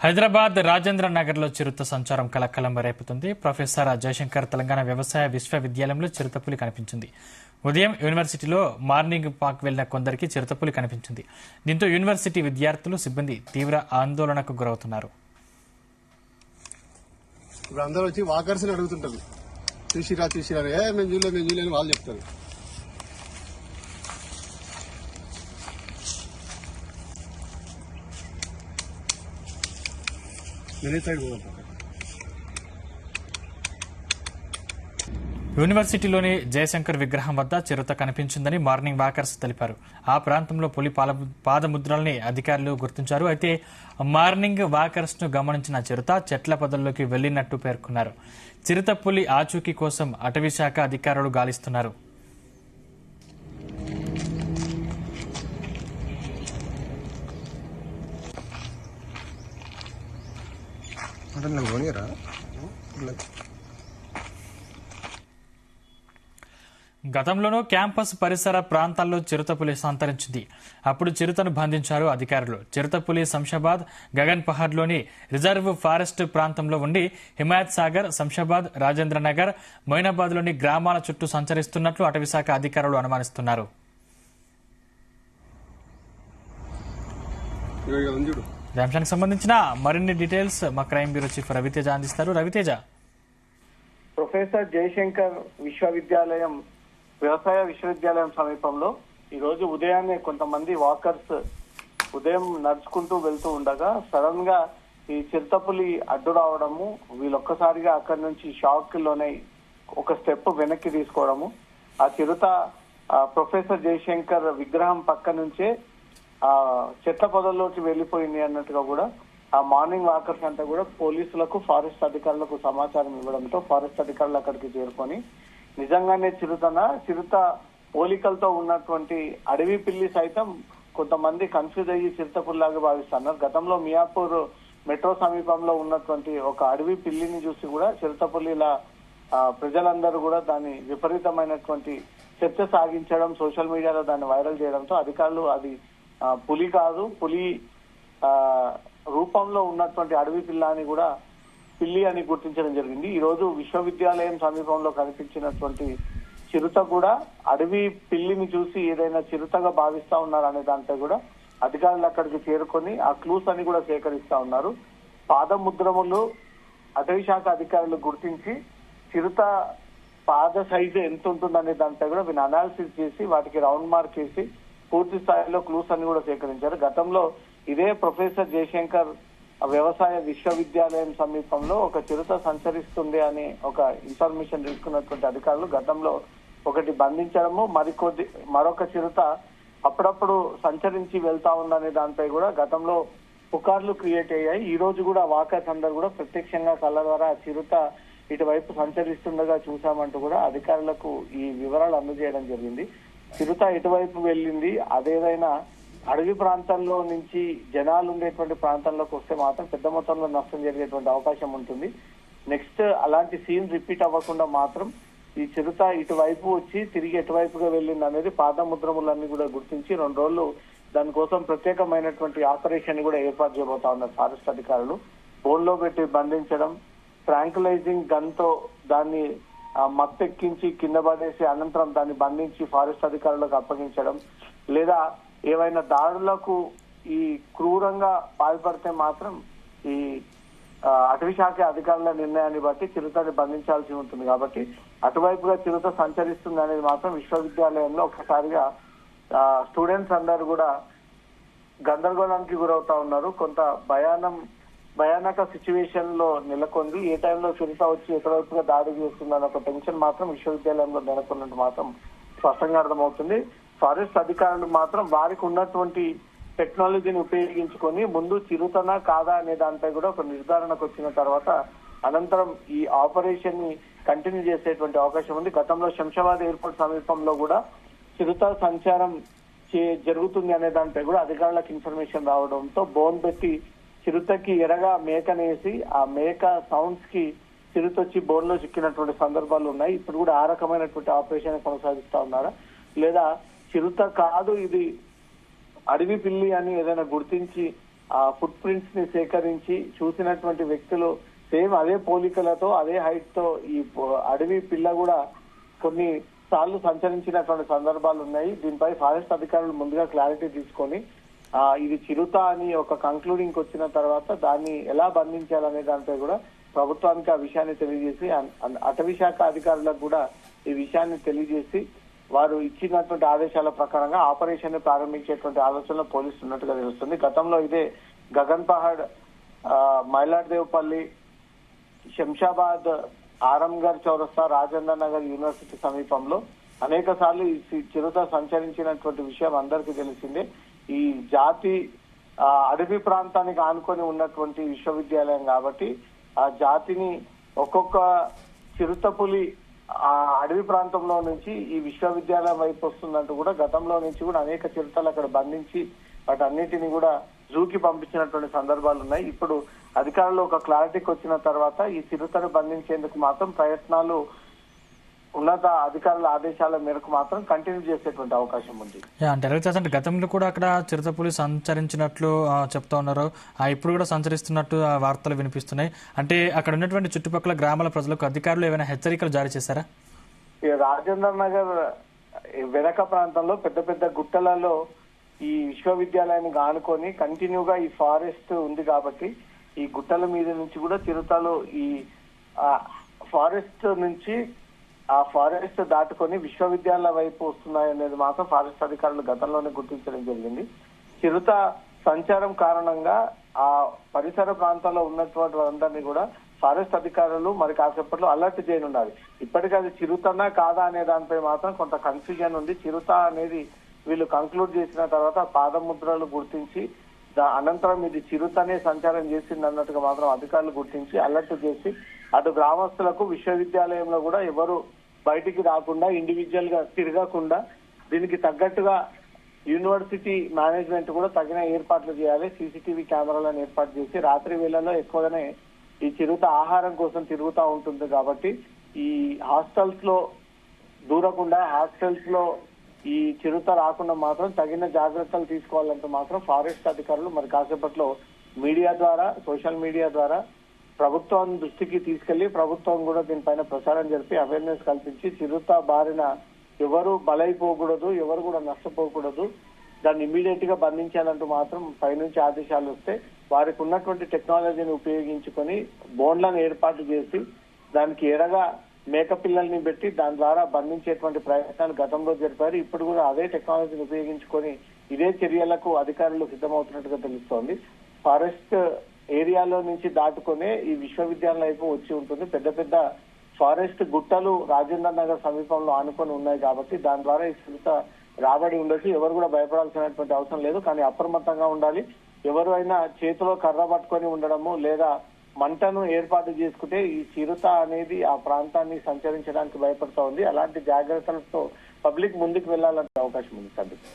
హైదరాబాద్ రాజేంద్ర నగర్ లో చిరుత సంచారం కలకలం రేపుతుంది. ప్రొఫెసర్ జయశంకర్ తెలంగాణ వ్యవసాయ విశ్వవిద్యాలయంలో చిరుతపులి కనిపించింది. ఉదయం యూనివర్సిటీలో మార్నింగ్ వాక్ వెళ్లిన కొందరికి చిరుతపులి కనిపించింది. దీంతో యూనివర్సిటీ విద్యార్థులు సిబ్బంది తీవ్ర ఆందోళనకు గురవుతున్నారు. అందరూ వచ్చి వాకర్స్ అడుగుతుంటారు, చూసిరా మేము చూడలేని వాళ్ళు చెప్తారు. యూనివర్సిటీలోని జయశంకర్ విగ్రహం వద్ద చిరుత కనిపించిందని మార్నింగ్ వాకర్స్ తెలిపారు. ఆ ప్రాంతంలో పులి పాదముద్రల్ని అధికారులు గుర్తించారు. అయితే మార్నింగ్ వాకర్స్ ను గమనించిన చిరుత చెట్ల పొదల్లోకి వెళ్లినట్టు పేర్కొన్నారు. చిరుత పులి ఆచూకీ కోసం అటవీశాఖ అధికారులు గాలిస్తున్నారు. గతంలోనూ క్యాంపస్ పరిసర ప్రాంతాల్లో చిరుతపులి సంతరించింది. అప్పుడు చిరుతను బంధించారు అధికారులు. చిరుతపులి శంషాబాద్, గగన్ పహాడ్లోని రిజర్వ్ ఫారెస్ట్ ప్రాంతంలో ఉండి హిమాయత్ సాగర్, శంషాబాద్, రాజేంద్ర నగర్, మొయినాబాద్లోని గ్రామాల చుట్టూ సంచరిస్తున్నట్లు అటవీశాఖ అధికారులు అనుమానిస్తున్నారు. ఈ అంశానికి సంబంధించిన మరిన్ని డీటెయిల్స్ మా క్రైమ్ బ్యూరో చీఫ్ రవితేజ అందిస్తారు. రవితేజ, ప్రొఫెసర్ జయశంకర్ వ్యవసాయ విశ్వవిద్యాలయం సమీపంలో ఈ రోజు ఉదయాన్నే కొంతమంది వాకర్స్ ఉదయం నడుచుకుంటూ వెళ్తూ ఉండగా సడన్ గా ఈ చిరుతపులి అడ్డు రావడము, వీళ్ళొక్కసారిగా అక్కడి నుంచి షాక్ లోనే ఒక స్టెప్ వెనక్కి తీసుకోవడము, ఆ చిరుత ప్రొఫెసర్ జయశంకర్ విగ్రహం పక్క నుంచే ఆ చెట్ల పొదల్లోకి వెళ్లిపోయింది అన్నట్టుగా కూడా ఆ మార్నింగ్ వాకర్స్ అంతా కూడా పోలీసులకు, ఫారెస్ట్ అధికారులకు సమాచారం ఇవ్వడంతో ఫారెస్ట్ అధికారులు అక్కడికి చేరుకొని నిజంగానే చిరుత పోలికలతో ఉన్నటువంటి అడవి పిల్లి సైతం కొంతమంది కన్ఫ్యూజ్ అయ్యి చిరుతపుల్లాగా భావిస్తున్నారు. గతంలో మియాపూర్ మెట్రో సమీపంలో ఉన్నటువంటి ఒక అడవి పిల్లిని చూసి కూడా చిరుతపుల్లిలా ప్రజలందరూ కూడా దాన్ని విపరీతమైనటువంటి చర్చ సాగించడం, సోషల్ మీడియాలో దాన్ని వైరల్ చేయడంతో అధికారులు అది పులి కాదు, పులి రూపంలో ఉన్నటువంటి అడవి పిల్లి అని గుర్తించడం జరిగింది. ఈ రోజు విశ్వవిద్యాలయం సమీపంలో కనిపించినటువంటి చిరుత కూడా అడవి పిల్లిని చూసి ఏదైనా చిరుతగా భావిస్తా ఉన్నారు అనే దాంట్లో కూడా అధికారులు అక్కడికి చేరుకొని ఆ క్లూస్ అని కూడా సేకరిస్తా ఉన్నారు. పాదముద్రములు అటవీ శాఖ అధికారులు గుర్తించి చిరుత పాద సైజు ఎంత ఉంటుందనే దాంట్లో కూడా వీళ్ళు అనాలిసిస్ చేసి వాటికి రౌండ్ మార్క్ చేసి పూర్తి స్థాయిలో క్లూస్ అని కూడా సేకరించారు. గతంలో ఇదే ప్రొఫెసర్ జయశంకర్ వ్యవసాయ విశ్వవిద్యాలయం సమీపంలో ఒక చిరుత సంచరిస్తుంది అని ఒక ఇన్ఫర్మేషన్ తీసుకున్నటువంటి అధికారులు గతంలో ఒకటి బంధించడము, మరొక చిరుత అప్పుడప్పుడు సంచరించి వెళ్తా ఉందనే దానిపై కూడా గతంలో పుకార్లు క్రియేట్ అయ్యాయి. ఈ రోజు కూడా వాకర్స్ అందరూ కూడా ప్రత్యక్షంగా కళ్ళ ద్వారా చిరుత ఇటువైపు సంచరిస్తుండగా చూసామంటూ కూడా అధికారులకు ఈ వివరాలు అందజేయడం జరిగింది. చిరుత ఎటువైపు వెళ్ళింది, అదేదైనా అడవి ప్రాంతంలో నుంచి జనాలు ఉండేటువంటి ప్రాంతంలోకి వస్తే మాత్రం పెద్ద మొత్తంలో నష్టం జరిగేటువంటి అవకాశం ఉంటుంది. నెక్స్ట్ అలాంటి సీన్ రిపీట్ అవ్వకుండా మాత్రం ఈ చిరుత ఇటువైపు వచ్చి తిరిగి ఎటువైపుగా వెళ్ళింది అనేది పాదముద్రములన్నీ కూడా గుర్తించి 2 రోజులు దానికోసం ప్రత్యేకమైనటువంటి ఆపరేషన్ కూడా ఏర్పాటు చేయబోతా ఉన్నారు ఫారెస్ట్ అధికారులు. బోన్లో పెట్టి బంధించడం, ట్రాంకులైజింగ్ గన్ తో దాన్ని మత్తెక్కించి కింద పడేసి అనంతరం దాన్ని బంధించి ఫారెస్ట్ అధికారులకు అప్పగించడం, లేదా ఏవైనా దాడులకు ఈ క్రూరంగా పాల్పడితే మాత్రం ఈ అటవీ శాఖ అధికారుల నిర్ణయాన్ని బట్టి చిరుతని బంధించాల్సి ఉంటుంది. కాబట్టి అటువైపుగా చిరుత సంచరిస్తుంది అనేది మాత్రం విశ్వవిద్యాలయంలో ఒకసారిగా స్టూడెంట్స్ అందరూ కూడా గందరగోళానికి గురవుతా ఉన్నారు. కొంత భయానక సిచ్యువేషన్ లో నెలకొంది. ఏ టైంలో చిరుత వచ్చి ఎటువైపుగా దాడి చేస్తుందన్న ఒక టెన్షన్ మాత్రం విశ్వవిద్యాలయంలో నెలకొన్నట్టు మాత్రం స్పష్టంగా అర్థమవుతుంది. ఫారెస్ట్ అధికారులు మాత్రం వారికి ఉన్నటువంటి టెక్నాలజీని ఉపయోగించుకొని ముందు చిరుతనా కాదా అనే దానిపై కూడా ఒక నిర్ధారణకు వచ్చిన తర్వాత అనంతరం ఈ ఆపరేషన్ ని కంటిన్యూ చేసేటువంటి అవకాశం ఉంది. గతంలో శంషాబాద్ ఎయిర్పోర్ట్ సమీపంలో కూడా చిరుత సంచారం జరుగుతుంది అనే దానిపై కూడా అధికారులకు ఇన్ఫర్మేషన్ రావడంతో బోన్ పెట్టి చిరుతకి ఎరగా మేకనేసి ఆ మేక సౌండ్స్ కి చిరుత వచ్చి బోన్ లో చిక్కినటువంటి సందర్భాలు ఉన్నాయి. ఇప్పుడు కూడా ఆ రకమైనటువంటి ఆపరేషన్ కొనసాగిస్తా ఉన్నారా, లేదా చిరుత కాదు ఇది అడవి పిల్లి అని ఏదైనా గుర్తించి ఆ ఫుట్ ప్రింట్స్ ని సేకరించి చూసినటువంటి వ్యక్తులు సేమ్ అదే పోలికలతో అదే హైట్ తో ఈ అడవి పిల్ల కూడా కొన్ని సార్లు సంచరించినటువంటి సందర్భాలు ఉన్నాయి. దీనిపై ఫారెస్ట్ అధికారులు ముందుగా క్లారిటీ తీసుకొని ఇది చిరుత అని ఒక కంక్లూడింగ్ వచ్చిన తర్వాత దాన్ని ఎలా బంధించాలనే దానిపై కూడా ప్రభుత్వానికి ఆ విషయాన్ని తెలియజేసి అటవీ శాఖ అధికారులకు కూడా ఈ విషయాన్ని తెలియజేసి వారు ఇచ్చినటువంటి ఆదేశాల ప్రకారంగా ఆపరేషన్ ని ప్రారంభించేటువంటి ఆలోచనలో పోలీసులు ఉన్నట్టుగా తెలుస్తుంది. గతంలో ఇదే గగన్ పహాడ్, మైలాడ్దేవ్పల్లి, శంషాబాద్, ఆరంగర్ చౌరస్తా, రాజేంద్ర నగర్ యూనివర్సిటీ సమీపంలో అనేక సార్లు ఈ చిరుత సంచరించినటువంటి విషయం అందరికీ తెలిసిందే. ఈ జాతి అడవి ప్రాంతానికి ఆనుకొని ఉన్నటువంటి విశ్వవిద్యాలయం కాబట్టి ఆ జాతిని ఒక్కొక్క చిరుత పులి ఆ అడవి ప్రాంతంలో నుంచి ఈ విశ్వవిద్యాలయం వైపు వస్తుందంటూ కూడా గతంలో నుంచి కూడా అనేక చిరుతలు అక్కడ బంధించి వాటన్నిటిని కూడా జూకి పంపించినటువంటి సందర్భాలు ఉన్నాయి. ఇప్పుడు అధికారులు ఒక క్లారిటీకి వచ్చిన తర్వాత ఈ చిరుతను బంధించేందుకు మాత్రం ప్రయత్నాలు ఉన్నత అధికారుల ఆదేశాల మేరకు మాత్రం కంటిన్యూ చేసేటువంటి అవకాశం ఉంది. అంటే గతంలో కూడా అక్కడ చిరుతపులి సంచరించినట్లు చెప్తా ఉన్నారు, ఇప్పుడు కూడా సంచరిస్తున్నట్టు వార్తలు వినిపిస్తున్నాయి. అంటే అక్కడ ఉన్నటువంటి చుట్టుపక్కల గ్రామాల ప్రజలకు అధికారులు ఏమైనా హెచ్చరికలు జారీ చేశారా? రాజేంద్ర నగర్ వెనక ప్రాంతంలో పెద్ద పెద్ద గుట్టలలో ఈ విశ్వవిద్యాలయాన్ని ఆనుకొని కంటిన్యూగా ఈ ఫారెస్ట్ ఉంది కాబట్టి ఈ గుట్టల మీద నుంచి కూడా చిరుతలు ఈ ఫారెస్ట్ నుంచి ఆ ఫారెస్ట్ దాటుకొని విశ్వవిద్యాలయం వైపు వస్తున్నాయనేది మాత్రం ఫారెస్ట్ అధికారులు గతంలోనే గుర్తించడం జరిగింది. చిరుత సంచారం కారణంగా ఆ పరిసర ప్రాంతాల్లో ఉన్నటువంటి వారందరినీ కూడా ఫారెస్ట్ అధికారులు మరి కాసేపట్లో అలర్ట్ చేయనున్నారు. ఇప్పటికీ అది చిరుతనా కాదా అనే దానిపై మాత్రం కొంత కన్ఫ్యూజన్ ఉంది. చిరుత అనేది వీళ్ళు కంక్లూడ్ చేసిన తర్వాత పాదముద్రలు గుర్తించి అనంతరం ఇది చిరుతనే సంచారం చేసింది అన్నట్టుగా మాత్రం అధికారులు గుర్తించి అలర్ట్ చేసి అటు గ్రామస్తులకు విశ్వవిద్యాలయంలో కూడా ఎవరు బయటికి రాకుండా ఇండివిజువల్ గా తిరగకుండా దీనికి తగ్గట్టుగా యూనివర్సిటీ మేనేజ్మెంట్ కూడా తగిన ఏర్పాట్లు చేయాలి. సీసీటీవీ కెమెరాలను ఏర్పాటు చేసి రాత్రి వేళల్లో ఎక్కువగానే ఈ చిరుత ఆహారం కోసం తిరుగుతూ ఉంటుంది కాబట్టి ఈ హాస్టల్స్ లో దూరకుండా హాస్టల్స్ లో ఈ చిరుత రాకుండా మాత్రం తగిన జాగ్రత్తలు తీసుకోవాలంటూ మాత్రం ఫారెస్ట్ అధికారులు మరి కాసేపట్లో మీడియా ద్వారా సోషల్ మీడియా ద్వారా ప్రభుత్వం దృష్టికి తీసుకెళ్లి ప్రభుత్వం కూడా దీనిపైన ప్రచారం జరిపి అవేర్నెస్ కల్పించి చిరుత బారిన ఎవరు బలైపోకూడదు, ఎవరు కూడా నష్టపోకూడదు, దాన్ని ఇమ్మీడియట్ గా బంధించాలంటూ మాత్రం పైనుంచి ఆదేశాలు వస్తే వారికి ఉన్నటువంటి టెక్నాలజీని ఉపయోగించుకొని బోన్లను ఏర్పాటు చేసి దానికి ఎడగా మేకపిల్లల్ని పెట్టి దాని ద్వారా బంధించేటువంటి ప్రయత్నాలు గతంలో జరిపారు. ఇప్పుడు కూడా అదే టెక్నాలజీని ఉపయోగించుకొని ఇదే చర్యలకు అధికారులు సిద్ధమవుతున్నట్టుగా తెలుస్తోంది. ఫారెస్ట్ ఏరియాలో నుంచి దాటుకునే ఈ విశ్వవిద్యాలయం వైపు వచ్చి ఉంటుంది. పెద్ద పెద్ద ఫారెస్ట్ గుట్టలు రాజేంద్ర నగర్ సమీపంలో ఆనుకొని ఉన్నాయి కాబట్టి దాని ద్వారా ఈ చిరుత రాబడి ఉండొచ్చు. ఎవరు కూడా భయపడాల్సినటువంటి అవసరం లేదు, కానీ అప్రమత్తంగా ఉండాలి. ఎవరు అయినా చేతిలో కర్ర పట్టుకొని ఉండడము లేదా మంటను ఏర్పాటు చేసుకుంటే ఈ చిరుత అనేది ఆ ప్రాంతాన్ని సంచరించడానికి భయపడుతూ ఉంది. అలాంటి జాగ్రత్తలతో పబ్లిక్ ముందుకు వెళ్లాలంటే అవకాశం ఉంది.